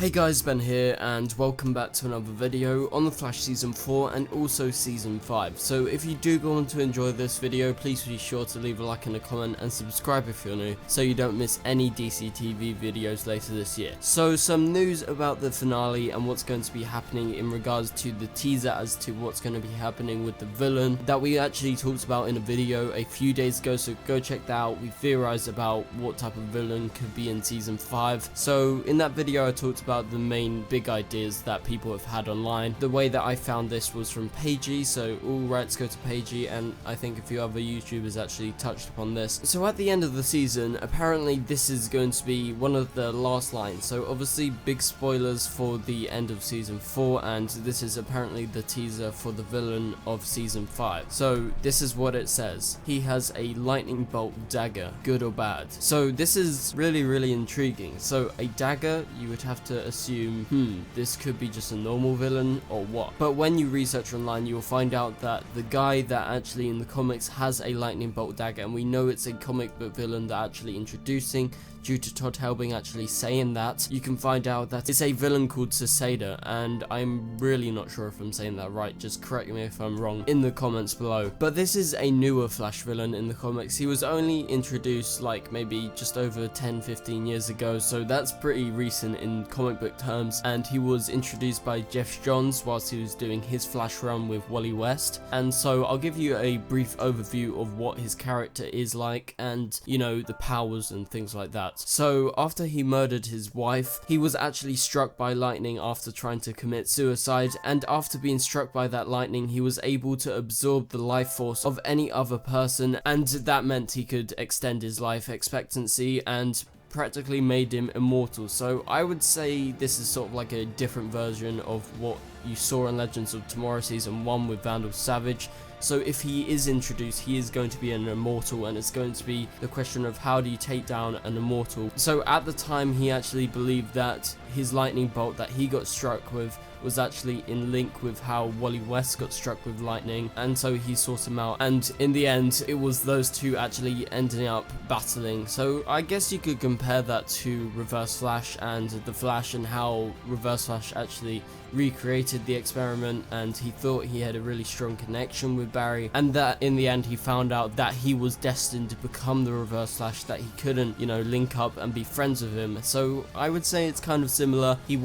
Hey guys, Ben here, and welcome back to another video on The Flash Season 4 and also Season 5. So if you do go on to enjoy this video, please be sure to leave a like and a comment and subscribe if you're new, so you don't miss any DC TV videos later this year. So some news about the finale and what's going to be happening in regards to the teaser as to what's going to be happening with the villain that we actually talked about in a video a few days ago, so go check that out. We theorized about what type of villain could be in Season 5. So in that video I talked about the main big ideas that people have had online. The way that I found this was from Pagey, so all rights go to Pagey, and I think a few other YouTubers actually touched upon this. So at the end of the season, apparently this is going to be one of the last lines, so obviously big spoilers for the end of Season 4, and this is apparently the teaser for the villain of Season 5. So this is what it says: he has a lightning bolt dagger, good or bad. So this is really intriguing. So a dagger, you would have to assume, this could be just a normal villain or what. But when you research online, you will find out that the guy that actually in the comics has a lightning bolt dagger, and we know it's a comic book villain that actually introducing, due to Todd Helbing actually saying that, you can find out that it's a villain called Cicada, and I'm really not sure if I'm saying that right, just correct me if I'm wrong in the comments below. But this is a newer Flash villain in the comics. He was only introduced like maybe just over 10-15 years ago, so that's pretty recent in comic book terms, and he was introduced by Jeff Johns whilst he was doing his Flash run with Wally West. And so I'll give you a brief overview of what his character is like, and you know, the powers and things like that. So after he murdered his wife, he was actually struck by lightning after trying to commit suicide, and after being struck by that lightning, he was able to absorb the life force of any other person, and that meant he could extend his life expectancy and practically made him immortal. So I would say this is sort of like a different version of what you saw in Legends of Tomorrow Season 1 with Vandal Savage. So if he is introduced, he is going to be an immortal, and it's going to be the question of how do you take down an immortal. So at the time, he actually believed that his lightning bolt that he got struck with was actually in link with how Wally West got struck with lightning, and so he sought him out, and in the end it was those two actually ending up battling. So I guess you could compare that to Reverse Flash and the Flash, and how Reverse Flash actually recreated the experiment, and he thought he had a really strong connection with Barry, and that in the end he found out that he was destined to become the Reverse Flash, that he couldn't, you know, link up and be friends with him. So I would say it's kind of similar. He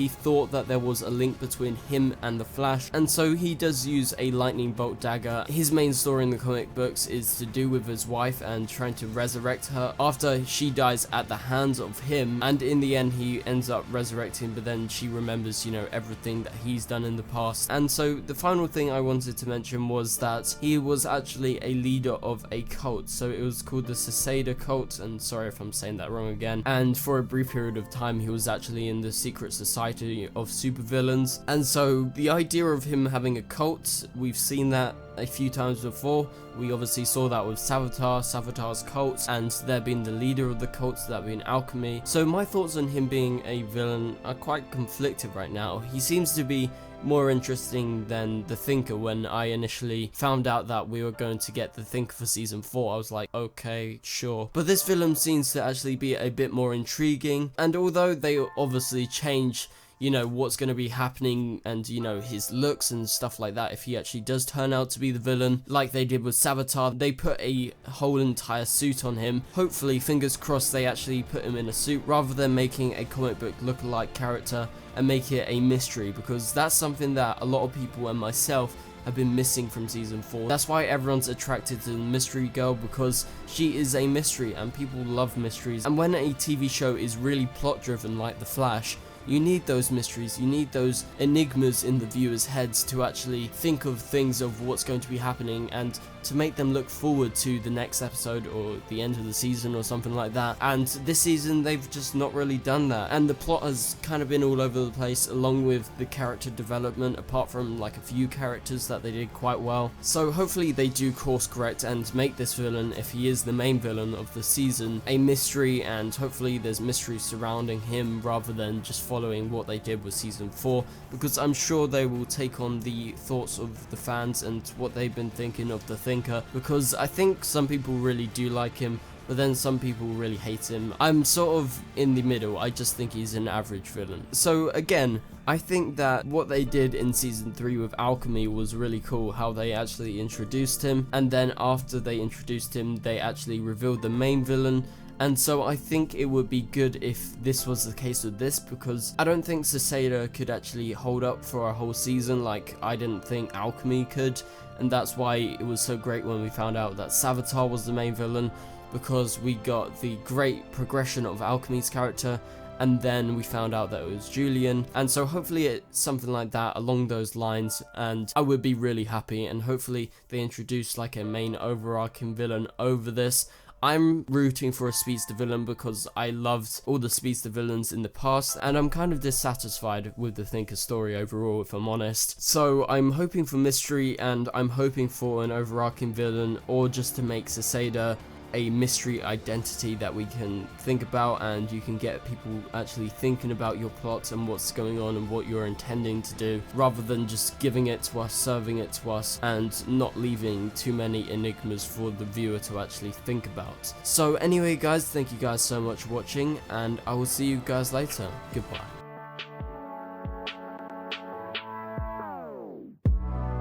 thought that there was a link between him and the Flash, and so he does use a lightning bolt dagger. His main story in the comic books is to do with his wife and trying to resurrect her after she dies at the hands of him, and in the end he ends up resurrecting, but then she remembers, you know, everything that he's done in the past. And so the final thing I wanted to mention was that he was actually a leader of a cult, so it was called the Cicada cult, and sorry if I'm saying that wrong again, and for a brief period of time he was actually in the secret society of supervillains. And so the idea of him having a cult, we've seen that a few times before. We obviously saw that with Savitar's cult, and there being the leader of the cult, that being Alchemy. So my thoughts on him being a villain are quite conflicted right now. He seems to be more interesting than the Thinker. When I initially found out that we were going to get the Thinker for Season 4, I was like, okay, sure. But this villain seems to actually be a bit more intriguing, and although they obviously change, you know, what's going to be happening and, you know, his looks and stuff like that, if he actually does turn out to be the villain, like they did with Savitar, they put a whole entire suit on him. Hopefully, fingers crossed, they actually put him in a suit rather than making a comic book look-alike character and make it a mystery, because that's something that a lot of people and myself have been missing from Season 4. That's why everyone's attracted to the Mystery Girl, because she is a mystery and people love mysteries. And when a TV show is really plot driven like The Flash, you need those mysteries, you need those enigmas in the viewers' heads to actually think of things of what's going to be happening, and to make them look forward to the next episode or the end of the season or something like that. And this season they've just not really done that, and the plot has kind of been all over the place, along with the character development, apart from like a few characters that they did quite well. So hopefully they do course correct and make this villain, if he is the main villain of the season, a mystery, and hopefully there's mystery surrounding him rather than just following what they did with Season 4, because I'm sure they will take on the thoughts of the fans and what they've been thinking of the Thinker, because I think some people really do like him. but then some people really hate him. I'm sort of in the middle. I just think he's an average villain. So again, I think that what they did in season 3 with Alchemy was really cool, how they actually introduced him, and then after they introduced him, they actually revealed the main villain. And so I think it would be good if this was the case with this, because I don't think Cicada could actually hold up for a whole season like I didn't think Alchemy could, and that's why it was so great when we found out that Savitar was the main villain, because we got the great progression of Alchemy's character, and then we found out that it was Julian, and so hopefully it's something like that along those lines, and I would be really happy, and hopefully they introduce like a main overarching villain over this. I'm rooting for a speedster villain because I loved all the speedster villains in the past, and I'm kind of dissatisfied with the Thinker story overall, if I'm honest. So I'm hoping for mystery, and I'm hoping for an overarching villain, or just to make Cicada a mystery identity that we can think about, and you can get people actually thinking about your plot and what's going on and what you're intending to do, rather than just giving it to us, serving it to us, and not leaving too many enigmas for the viewer to actually think about. So anyway guys, thank you guys so much for watching, and I will see you guys later. Goodbye.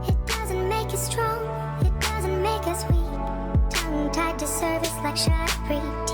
It doesn't make us strong, it doesn't make us weak. Tongue tied to service like Shari.